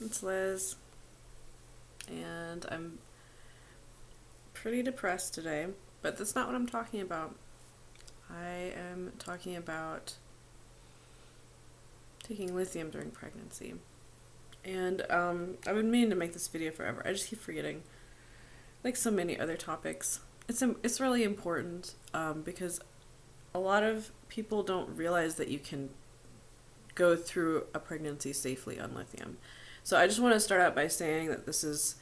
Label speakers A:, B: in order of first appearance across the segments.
A: it's Liz, and I'm pretty depressed today, but that's not what I'm talking about. I am talking about taking lithium during pregnancy. And I've been meaning to make this video forever. I just keep forgetting. Like so many other topics, it's really important because a lot of people don't realize that you can go through a pregnancy safely on lithium. So I just want to start out by saying that this is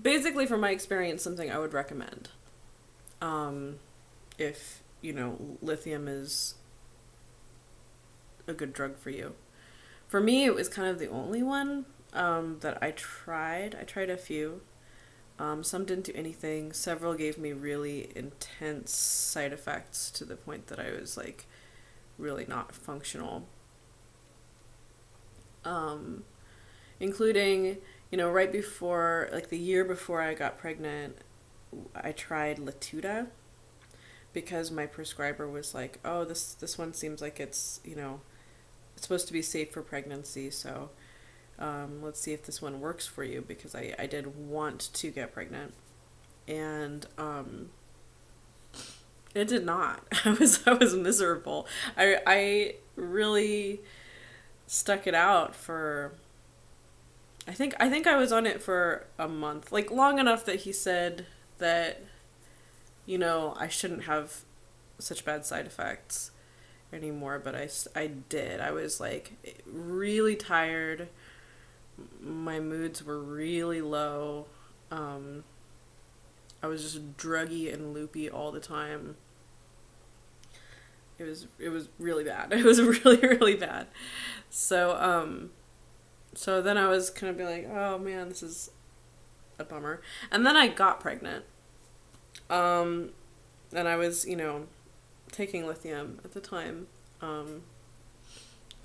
A: basically, from my experience, something I would recommend. If, lithium is a good drug for you. For me, it was kind of the only one that I tried. I tried a few. Some didn't do anything. Several gave me really intense side effects to the point that I was like really not functional. Including, right before, like the year before I got pregnant, I tried Latuda because my prescriber was like, oh, this one seems like it's, it's supposed to be safe for pregnancy, so let's see if this one works for you, because I did want to get pregnant. And it did not. I was miserable. I really stuck it out for I think I was on it for a month, like long enough that he said that I shouldn't have such bad side effects anymore, but I did. I was like really tired. My moods were really low. I was just druggy and loopy all the time. It was really bad. It was really, really bad. So then I was kind of be like, oh man, this is a bummer. And then I got pregnant. And I was, taking lithium at the time.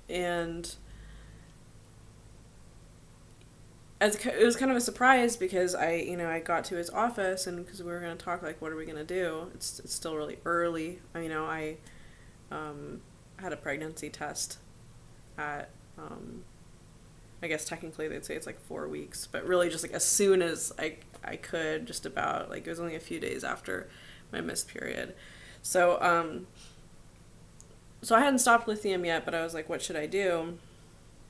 A: And it was kind of a surprise because I got to his office, and because we were going to talk, like, what are we going to do? It's still really early. I had a pregnancy test at, I guess technically they'd say it's like 4 weeks, but really just like as soon as I could, just about, like, it was only a few days after my missed period. So I hadn't stopped lithium yet, but I was like, what should I do?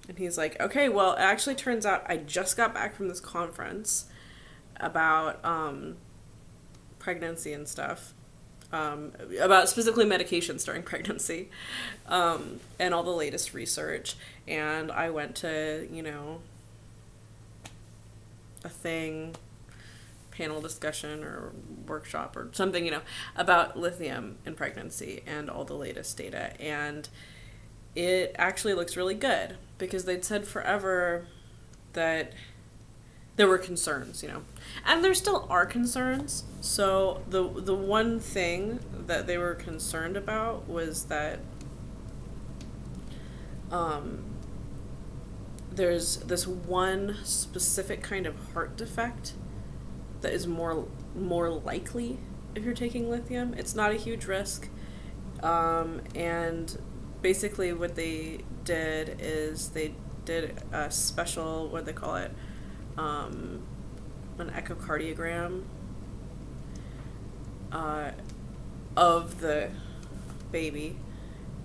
A: And he's like, okay, well, it actually turns out I just got back from this conference about pregnancy and stuff, about specifically medications during pregnancy, and all the latest research. And I went to, a panel discussion or workshop or something, about lithium in pregnancy and all the latest data. And it actually looks really good, because they'd said forever that there were concerns, and there still are concerns. So the one thing that they were concerned about was that there's this one specific kind of heart defect that is more likely if you're taking lithium. It's not a huge risk, and basically what they did is they did a special, what do they call it, an echocardiogram of the baby,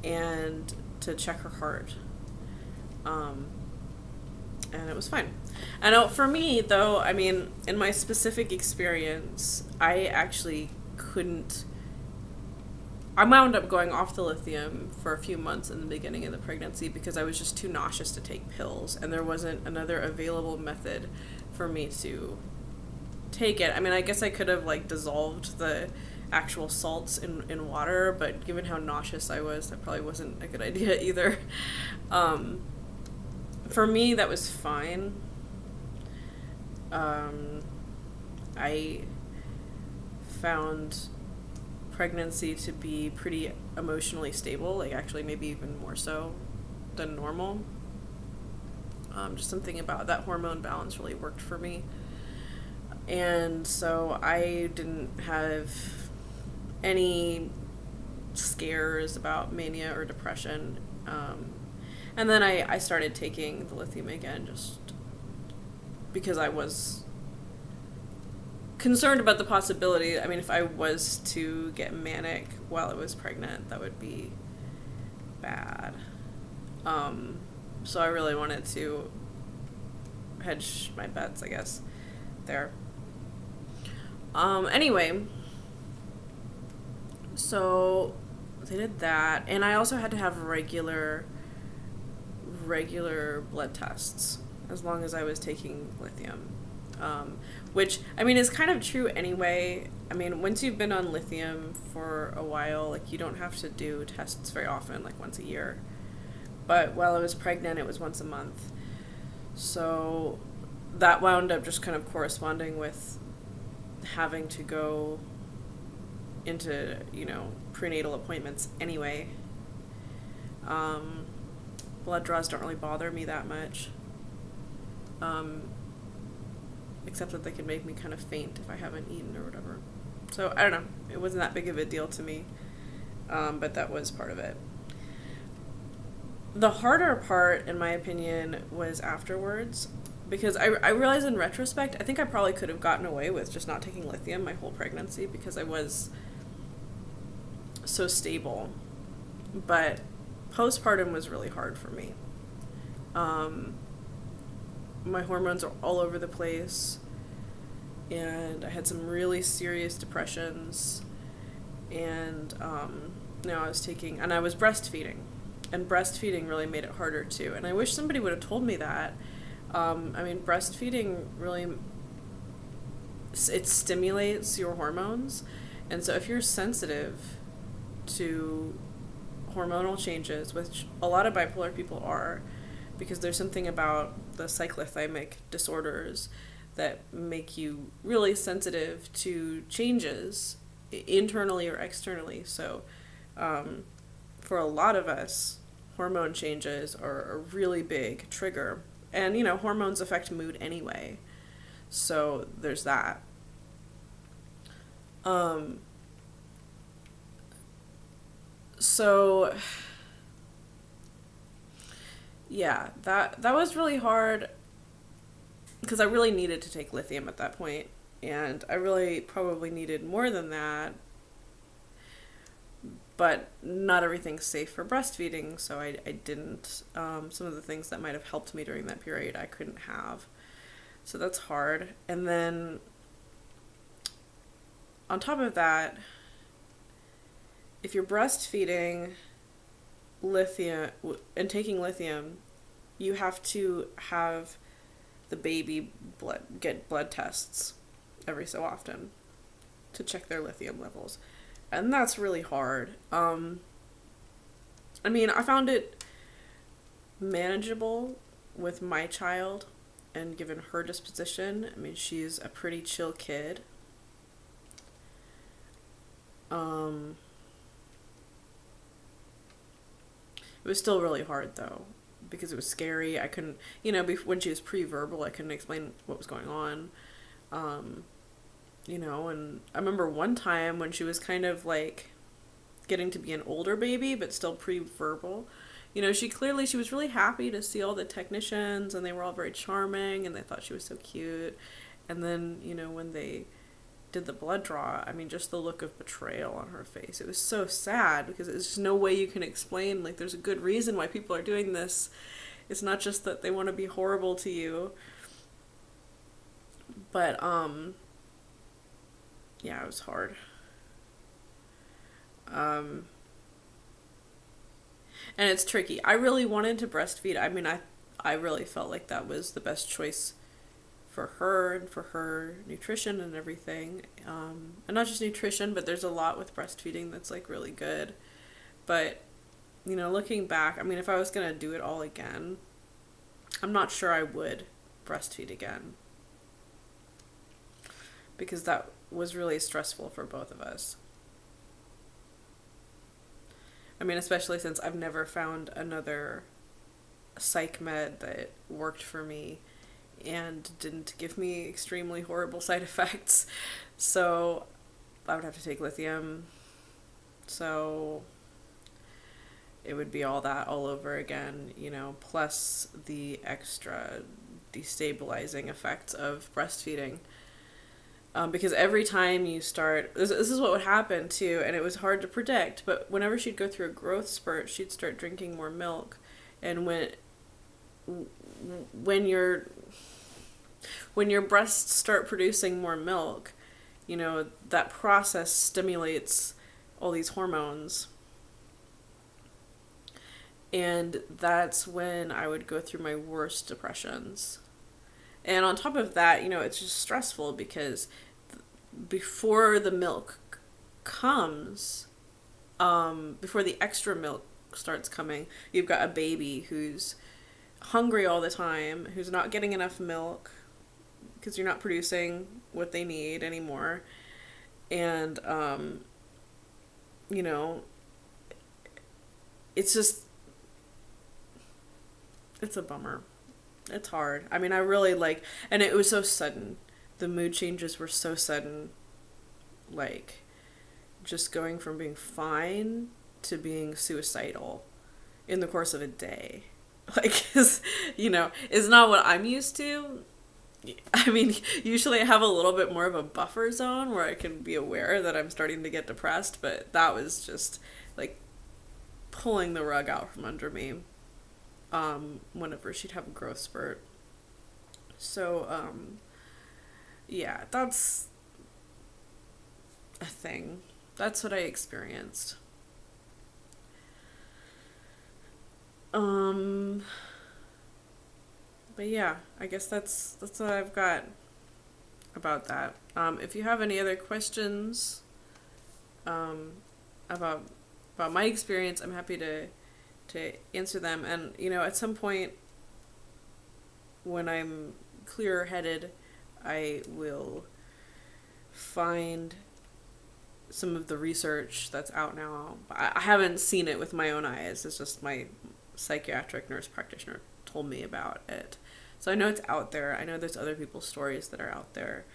A: and to check her heart, and it was fine. And for me, though, in my specific experience, I actually couldn't. I wound up going off the lithium for a few months in the beginning of the pregnancy because I was just too nauseous to take pills, and there wasn't another available method for me to take it. I guess I could have, like, dissolved the actual salts in water, but given how nauseous I was, that probably wasn't a good idea either. For me, that was fine. I found pregnancy to be pretty emotionally stable, like actually maybe even more so than normal. Just something about that hormone balance really worked for me. And so I didn't have any scares about mania or depression. And then I started taking the lithium again just because I was concerned about the possibility. I mean, if I was to get manic while I was pregnant, that would be bad. So I really wanted to hedge my bets, I guess, there. Anyway, so they did that, and I also had to have regular blood tests as long as I was taking lithium. Which, I mean, is kind of true anyway. I mean, once you've been on lithium for a while, like, you don't have to do tests very often, like once a year. But while I was pregnant, it was once a month. So that wound up just kind of corresponding with having to go into, you know, prenatal appointments anyway. Blood draws don't really bother me that much. Except that they can make me kind of faint if I haven't eaten or whatever. So, I don't know. It wasn't that big of a deal to me. But that was part of it. The harder part, in my opinion, was afterwards. Because I realized in retrospect, I think I probably could have gotten away with just not taking lithium my whole pregnancy because I was so stable. But postpartum was really hard for me. My hormones are all over the place, and I had some really serious depressions, and I was taking, and I was breastfeeding, and breastfeeding really made it harder too, and I wish somebody would have told me that. I mean, breastfeeding really, it stimulates your hormones, and so if you're sensitive to hormonal changes, which a lot of bipolar people are, because there's something about the cyclothymic disorders that make you really sensitive to changes internally or externally. So for a lot of us, hormone changes are a really big trigger. And, you know, hormones affect mood anyway. So there's that. So yeah, that was really hard because I really needed to take lithium at that point, and I really probably needed more than that, but not everything's safe for breastfeeding, so I didn't. Some of the things that might have helped me during that period I couldn't have, so that's hard. And then on top of that, if you're breastfeeding lithium and taking lithium, you have to have the baby get blood tests every so often to check their lithium levels, and that's really hard. I mean, I found it manageable with my child, and given her disposition, I mean, she's a pretty chill kid. It was still really hard, though, because it was scary. I couldn't, you know, when she was pre-verbal, I couldn't explain what was going on. You know, and I remember one time when she was kind of, like, getting to be an older baby, but still pre-verbal. You know, she was really happy to see all the technicians, and they were all very charming, and they thought she was so cute. And then, you know, when they did the blood draw, I mean, just the look of betrayal on her face. It was so sad because there's just no way you can explain, like, there's a good reason why people are doing this. It's not just that they want to be horrible to you. But, yeah, it was hard. And it's tricky. I really wanted to breastfeed. I mean, I really felt like that was the best choice for her and for her nutrition and everything. And not just nutrition, but there's a lot with breastfeeding that's, like, really good. But, you know, looking back, I mean, if I was going to do it all again, I'm not sure I would breastfeed again. Because that was really stressful for both of us. I mean, especially since I've never found another psych med that worked for me and didn't give me extremely horrible side effects. So I would have to take lithium. So it would be all that all over again, you know, plus the extra destabilizing effects of breastfeeding. Because every time you start, this is what would happen too, and it was hard to predict, but whenever she'd go through a growth spurt, she'd start drinking more milk. And when your breasts start producing more milk, you know, that process stimulates all these hormones. And that's when I would go through my worst depressions. And on top of that, you know, it's just stressful because before the milk comes, before the extra milk starts coming, you've got a baby who's hungry all the time, who's not getting enough milk because you're not producing what they need anymore. And, you know, it's just, it's a bummer. It's hard. I mean, I really like, and it was so sudden. The mood changes were so sudden. Like, just going from being fine to being suicidal in the course of a day. Like, you know, is not what I'm used to. I mean, usually I have a little bit more of a buffer zone where I can be aware that I'm starting to get depressed, but that was just, like, pulling the rug out from under me. Whenever she'd have a growth spurt. So, yeah, that's a thing. That's what I experienced. But yeah, I guess that's what I've got about that. If you have any other questions, about my experience, I'm happy to answer them. And, you know, at some point when I'm clearer headed, I will find some of the research that's out now. I haven't seen it with my own eyes. It's just my psychiatric nurse practitioner told me about it. So I know it's out there. I know there's other people's stories that are out there.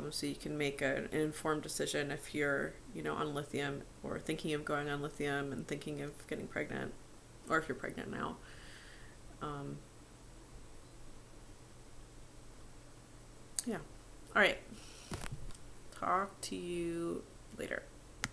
A: So you can make an informed decision if you're, you know, on lithium or thinking of going on lithium and thinking of getting pregnant. Or if you're pregnant now. Yeah. All right. Talk to you later.